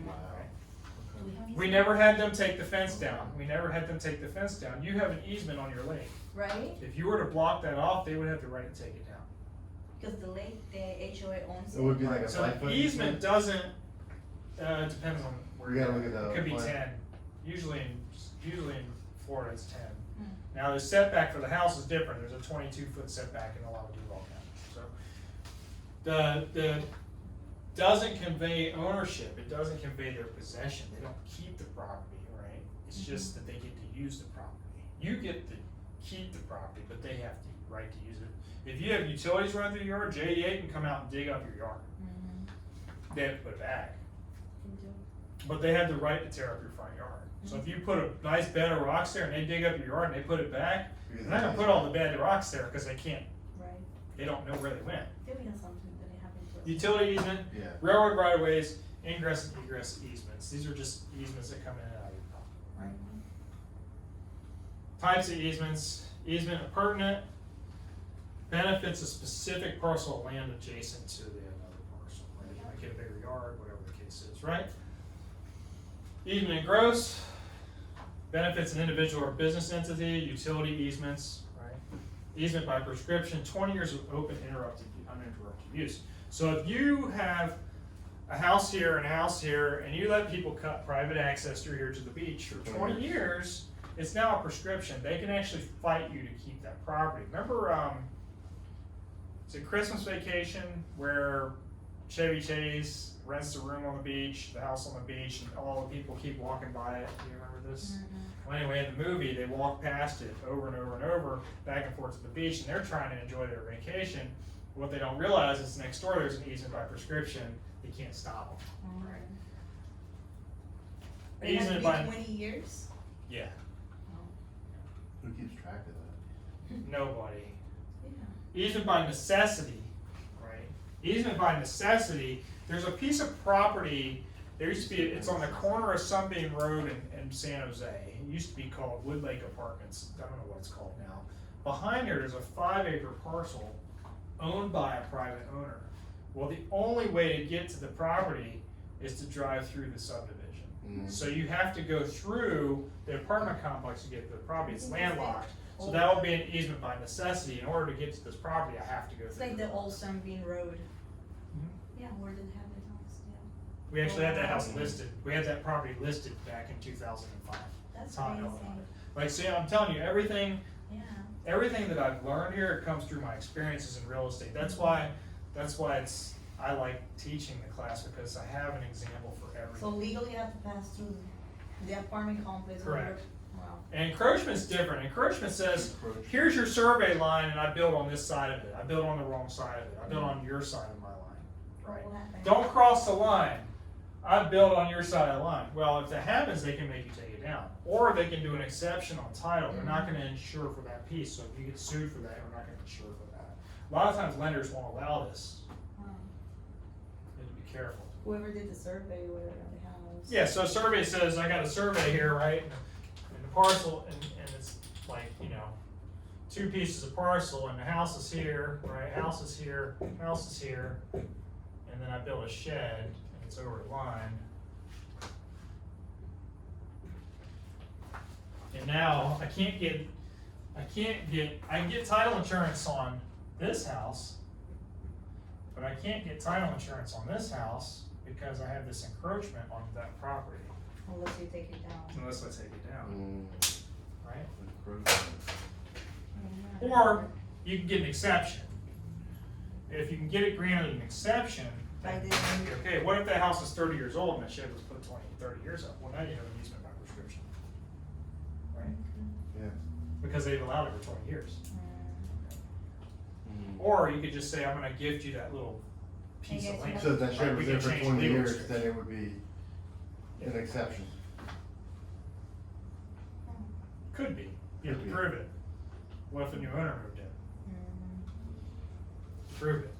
Wow. Right? Do we have We easement? never had them take the fence down. You have an easement on your lake. Right? If you were to block that off, they would have the right to take it down. Because the lake, the HOA owns It would be like a So 5 foot easement doesn't, depends on where You you're gotta look at the It could be plan. 10. Usually in Florida, it's 10. Hmm. Now, the setback for the house is different. There's a 22-foot setback in a lot of Duval County. So the doesn't convey ownership. It doesn't convey their possession. They don't keep the property, right? It's just that they get to use the property. You get to keep the property, but they have the right to use it. If you have utilities running through your yard, JEA can come out and dig up your yard. They have to put it back. But they have the right to tear up your front yard. So if you put a nice bed of rocks there and they dig up your yard and they put it back, they're not gonna put all the bad rocks there because they can't, Right. they don't know where they went. I think we have something that it happened to us. Utility easement, Yeah. railroad right of ways, ingress and egress easements. These are just easements that come in and out of your property. Types of easements, easement appurtenant, benefits a specific parcel of land adjacent to the another parcel, right? You might get a bigger yard, whatever the case is, right? Easement engross, benefits an individual or business entity, utility easements, right? Easement by prescription, 20 years of open, uninterrupted use. So if you have a house here and a house here, and you let people cut private access through here to the beach for 20 years, it's now a prescription. They can actually fight you to keep that property. Remember, it's a Christmas Vacation where Chevy Chase rents the room on the beach, the house on the beach, and all the people keep walking by it. Do you remember this? Well, anyway, in the movie, they walk past it over and over and over, back and forth to the beach, and they're trying to enjoy their vacation. What they don't realize is next door there's an easement by prescription. They can't stop them. Right. But it has to Easement be by 20 years? yeah, Who keeps track of that? nobody. Yeah. Easement by necessity, right? Easement by necessity, there's a piece of property, there used to be, it's on the corner of Sunbeam Road in San Jose. It used to be called Wood Lake Apartments, I don't know what it's called now. Behind there's a 5-acre parcel owned by a private owner. Well, the only way to get to the property is to drive through the subdivision. So you have to go through the apartment complex to get to the property, it's landlocked. So that would be an easement by necessity. In order to get to this property, I have to go It's through. like the old Sunbeam Road. Mhm. Yeah, where did it have the house? Yeah. We actually had that house listed, we had that property listed back in 2005. That's how I know amazing. about it. Like, see, I'm telling you, everything that I've learned here comes through my experiences in real estate. That's why I like teaching the class, because I have an example for So everything. legally you have to pass through the apartment complex. Correct. Wow. And encroachment's different. Encroachment says, here's your survey line and I build on this side of it. I build on the wrong side of it. I build on your side of my line, right? What happened? Don't cross the line. I build on your side of the line. Well, if that happens, they can make you take it down. Or they can do an exception on title. They're not gonna insure for that piece. So if you get sued for that, we're not gonna insure for that. A lot of times lenders won't allow this. Wow. You have to be careful. Whoever did the survey, whatever the house. Yeah, so a survey says, I got a survey here, right? And the parcel, and it's like, 2 pieces of parcel, and the house is here, right? House is here, and then I built a shed and it's over the line. And now I can get title insurance on this house, but I can't get title insurance on this house because I have this encroachment on that property, Unless you take it down. unless I take it down, right? Encroachment. Or you can get an exception. If you can get it granted an exception, By then, the, okay, what if that house is 30 years old and that shed was put 20, 30 years up? Well, now you have an easement by prescription, right? Yeah. Because they've allowed it for 20 years. Mm. Or you could just say, I'm gonna gift you that little piece of land. So if that Right, shed we was can there for change 20 legal years, restrictions. then it would be an exception. Could be, you have to Could be. prove it. What if a new owner moved in? Prove it.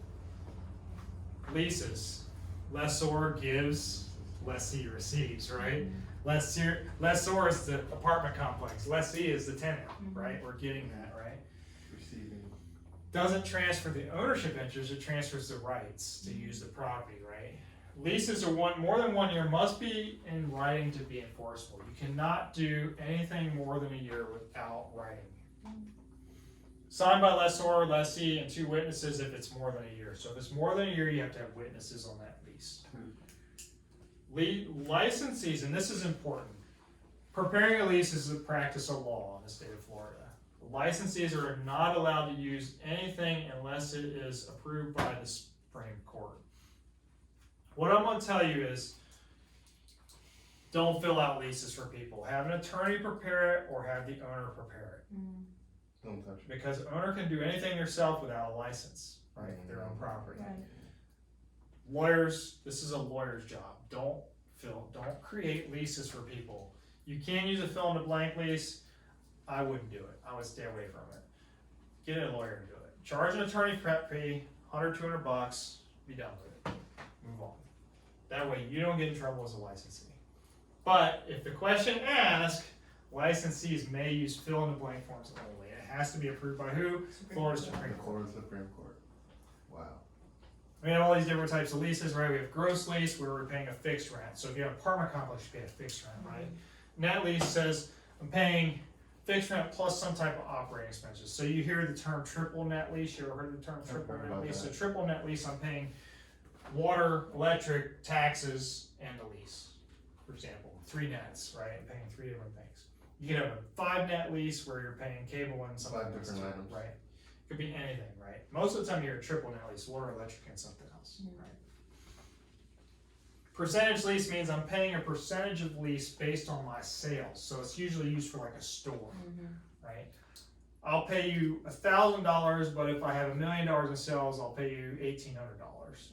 Leases, lessor gives, lessee receives, right? Lessor is the apartment complex, lessee is the tenant, right? We're getting that, right? Receiving. Doesn't transfer the ownership interest, it transfers the rights to use the property, right? Leases are more than 1 year, must be in writing to be enforceable. You cannot do anything more than a year without writing. Signed by lessor, lessee, and 2 witnesses if it's more than a year. So if it's more than a year, you have to have witnesses on that lease. Licensees, and this is important, preparing a lease is a practice of law in the state of Florida. Licensees are not allowed to use anything unless it is approved by the Supreme Court. What I'm gonna tell you is, don't fill out leases for people. Have an attorney prepare it or have the owner prepare it. Don't touch it. Because the owner can do anything themselves without a license, right, their own property. Right. Lawyers, this is a lawyer's job. Don't create leases for people. You can use a fill in the blank lease. I wouldn't do it. I would stay away from it. Get a lawyer and do it. Charge an attorney prep fee, $100, $200, be done with it. Move on. That way you don't get in trouble as a licensee. But if the question asks, licensees may use fill in the blank forms only. It has to be approved by who? Florida Supreme Court. Florida Supreme Court. Wow. We have all these different types of leases, right? We have gross lease where we're paying a fixed rent. So if you have an apartment complex, you pay a fixed rent, right? Net lease says I'm paying fixed rent plus some type of operating expenses. So you hear the term triple net lease. You ever heard the term triple heard net about lease? that. So triple net lease, I'm paying water, electric, taxes, and the lease. For example, 3 nets, right? I'm paying 3 different things. You can have a 5 net lease where you're paying cable and something 5 else different too, items. right? Could be anything, right? Most of the time you're a triple net lease, water, electric, and something else, right? Percentage lease means I'm paying a percentage of lease based on my sales, so it's usually used for like a store, right? I'll pay you $1,000, but if I have $1 million in sales, I'll pay you $1,800,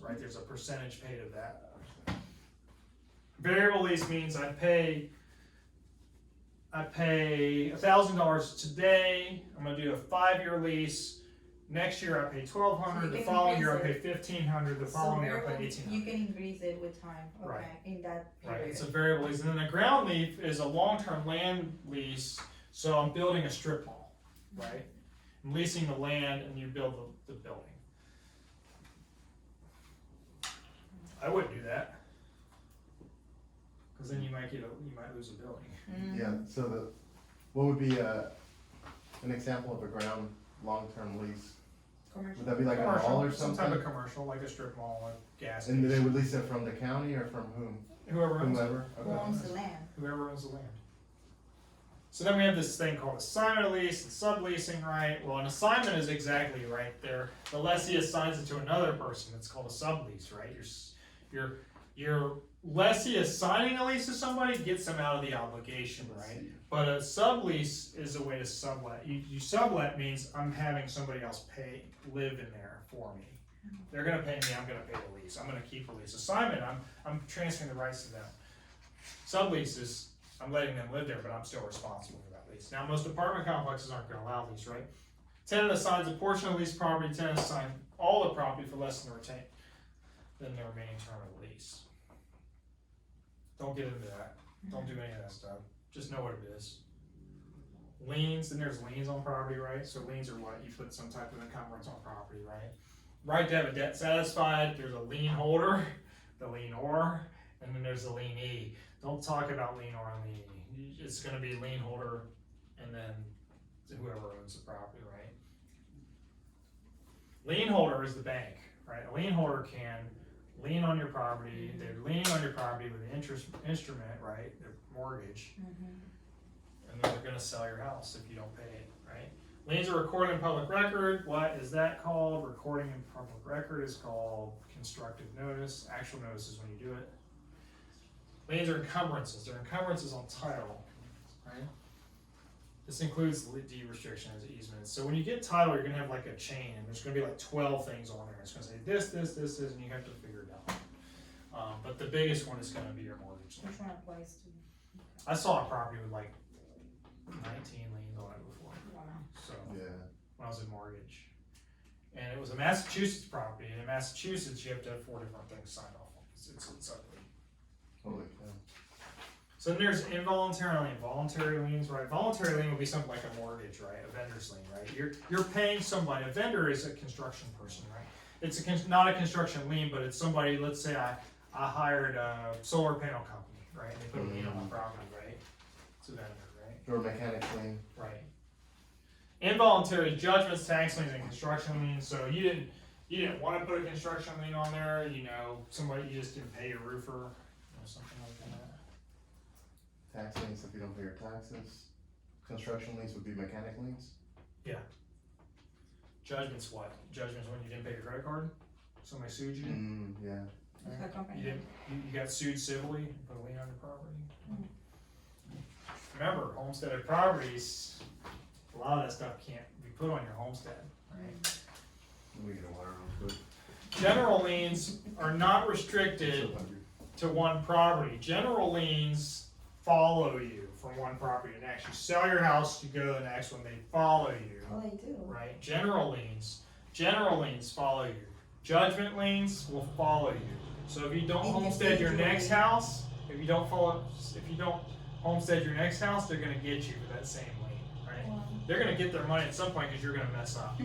right? There's a percentage paid of that. Variable lease means I pay $1,000 today. I'm gonna do a 5-year lease. Next year I pay $1,200. So The you following can year I pay increase $1,500. The following year I pay You $1,800. can increase it with time, Right. okay, in that Right, period. it's a variable lease. And then a ground lease is a long-term land lease. So I'm building a strip mall, right? I'm leasing the land and you build the building. I wouldn't do that. Cause then you might lose a building. Yeah, so what would be an example of a ground long-term lease? Commercial. Would that be like a mall Commercial, or some something? type of commercial, like a strip mall, a gas And they station. would lease it from the county or from whom? Whoever owns it. Whomever? Who Okay. owns the land? Whoever owns the land. So then we have this thing called assignment of lease and subleasing, right? Well, an assignment is exactly right there. The lessee assigns it to another person. It's called a sublease, right? Your lessee assigning a lease to somebody gets them out of the obligation, right? But a sublease is a way to sublet. You sublet means I'm having somebody else live in there for me. They're gonna pay me, I'm gonna pay the lease. I'm gonna keep the lease. Assignment, I'm transferring the rights to them. Sublease is, I'm letting them live there, but I'm still responsible for that lease. Now, most apartment complexes aren't gonna allow these, right? Tenant assigns a portion of leased property, tenant assigns all the property for less than the remaining term of the lease. Don't get into that. Don't do any of that stuff. Just know what it is. Liens, then there's liens on property, right? So liens are what? You put some type of encumbrance on property, right? Right to have a debt satisfied, there's a lien holder. the lienor, and then there's the lienee. Don't talk about lienor and lienee. It's gonna be lien holder and then whoever owns the property, right? Lien holder is the bank, right? A lien holder can lien on your property, they're leaning on your property with an interest instrument, right? Their mortgage, and then they're gonna sell your house if you don't pay it, right? Liens are recorded in public record. What is that called? Recording in public record is called constructive notice. Actual notice is when you do it. Liens are encumbrances. They're encumbrances on title, right? This includes deed restrictions, easements. So when you get title, you're gonna have like a chain, and there's gonna be like 12 things on there. It's gonna say this, and you have to figure it out. But the biggest one is gonna be your mortgage. Which one applies to? I saw a property with like 19 liens on it before, Wow. so Yeah. when I was in mortgage. And it was a Massachusetts property, and in Massachusetts, you have to have 4 different things signed off on. It's ugly. Holy cow. So then there's involuntary and voluntary liens, right? Voluntary lien will be something like a mortgage, right? A vendor's lien, right? You're paying somebody. A vendor is a construction person, right? It's not a construction lien, but it's somebody. Let's say I hired a solar panel company, right? And they put a lien on my property, right? It's a vendor, right? Or mechanic lien. Right. Involuntary judgments, tax liens, and construction liens. So you didn't want to put a construction lien on there. You just didn't pay your roofer, something like that. Tax liens if you don't pay your taxes. Construction liens would be mechanic liens. Judgments what? Judgments when you didn't pay your credit card? Somebody sued you? Yeah. It's a company. You got sued civilly and put a lien on your property? Remember, homesteaded properties, a lot of that stuff can't be put on your homestead, right? We get a water real quick. General liens are not restricted So hungry. to one property. General liens follow you from one property to the next. You sell your house, you go to the next one, they follow you, Oh, they do. right? General liens follow you. Judgment liens will follow you. So if you don't homestead your next house, if you don't homestead your next house, they're gonna get you for that same lien, right? Wow. They're gonna get their money at some point because you're gonna mess up.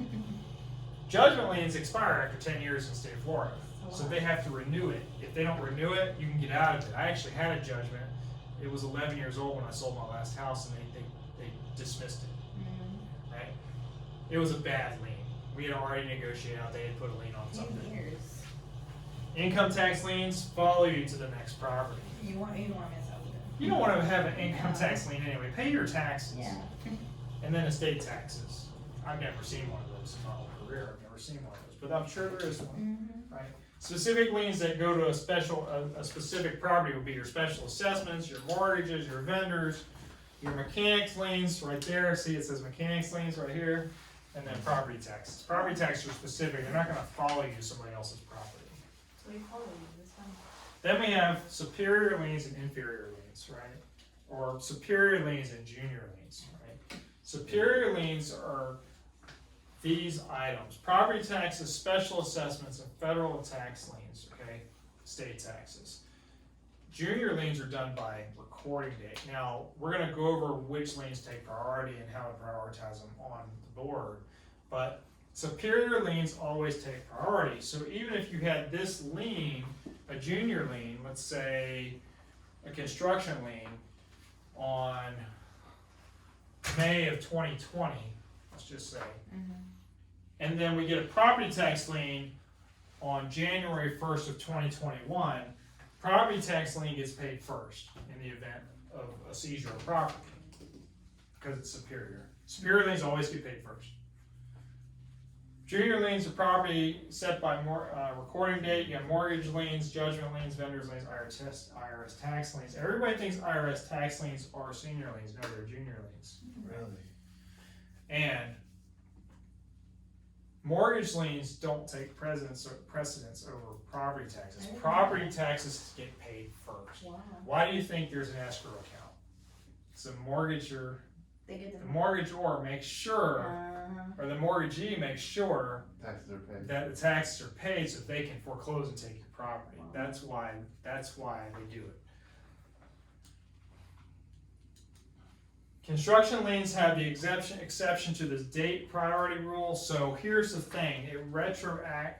Judgment liens expire after 10 years in the state of Florida, so they have to renew it. If they don't renew it, you can get out of it. I actually had a judgment. It was 11 years old when I sold my last house, and they dismissed it, right? It was a bad lien. We had already negotiated out, they had put a lien on 10 something. years. Income tax liens follow you to the next property. You want to mess up with it. You don't want to have an income tax lien anyway. Pay your taxes. Yeah. And then estate taxes. I've never seen one of those in my whole career. I've never seen one of those, but I'm sure there is one, right? Specific liens that go to a specific property will be your special assessments, your mortgages, your vendors, your mechanics liens right there. See, it says mechanics liens right here, and then property taxes. Property taxes are specific. They're not going to follow you to somebody else's property. So we follow you this time. Then we have superior liens and inferior liens, right? Or superior liens and junior liens, right? Superior liens are these items: property taxes, special assessments, and federal tax liens, okay? State taxes. Junior liens are done by recording date. Now, we're gonna go over which liens take priority and how to prioritize them on the board, but superior liens always take priority. So even if you had this lien, a junior lien, let's say a construction lien on May of 2020, let's just say, and then we get a property tax lien on January 1st of 2021, property tax lien gets paid first in the event of a seizure of property, because it's superior. Superior liens always get paid first. Junior liens are property set by recording date. You have mortgage liens, judgment liens, vendors liens, IRS tax liens. Everybody thinks IRS tax liens are senior liens. No, they're junior liens. Really? And mortgage liens don't take precedence over property taxes. Property taxes get paid first. Wow. Why do you think there's an escrow account? So mortgagor, They get the mortgagor makes sure, or the mortgagee makes sure Taxes are paid. that the taxes are paid so they can foreclose and take your property. Wow. That's why they do it. Construction liens have the exception to this date priority rule, so here's the thing,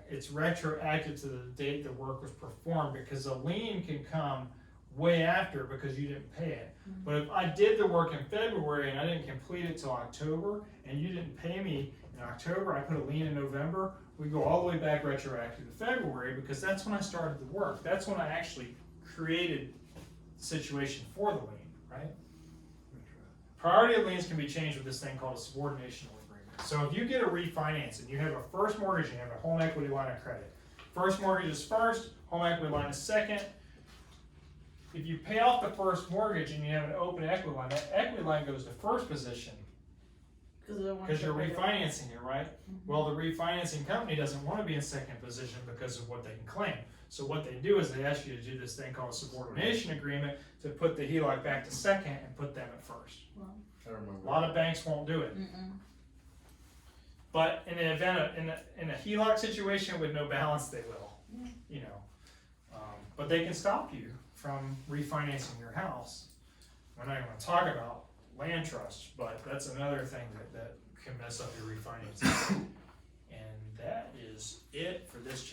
it's retroactive to the date the work was performed, because a lien can come way after because you didn't pay it. But if I did the work in February and I didn't complete it till October, and you didn't pay me in October, I put a lien in November, we go all the way back retroactive to February, because that's when I started the work, that's when I actually created the situation for the lien, right? Priority of liens can be changed with this thing called a subordination agreement. So if you get a refinance and you have a first mortgage and you have a home equity line of credit, first mortgage is first, home equity line is second. If you pay off the first mortgage and you have an open equity line, that equity line goes to first position because you're refinancing it, right? Well, the refinancing company doesn't want to be in second position because of what they can claim. So what they do is they ask you to do this thing called a subordination agreement to put the HELOC back to second and put them at first. I remember. A lot of banks won't do it. But in the event of, in a HELOC situation with no balance, they will, you know. But they can stop you from refinancing your house. We're not even gonna talk about land trusts, but that's another thing that can mess up your refinancing. And that is it for this chapter.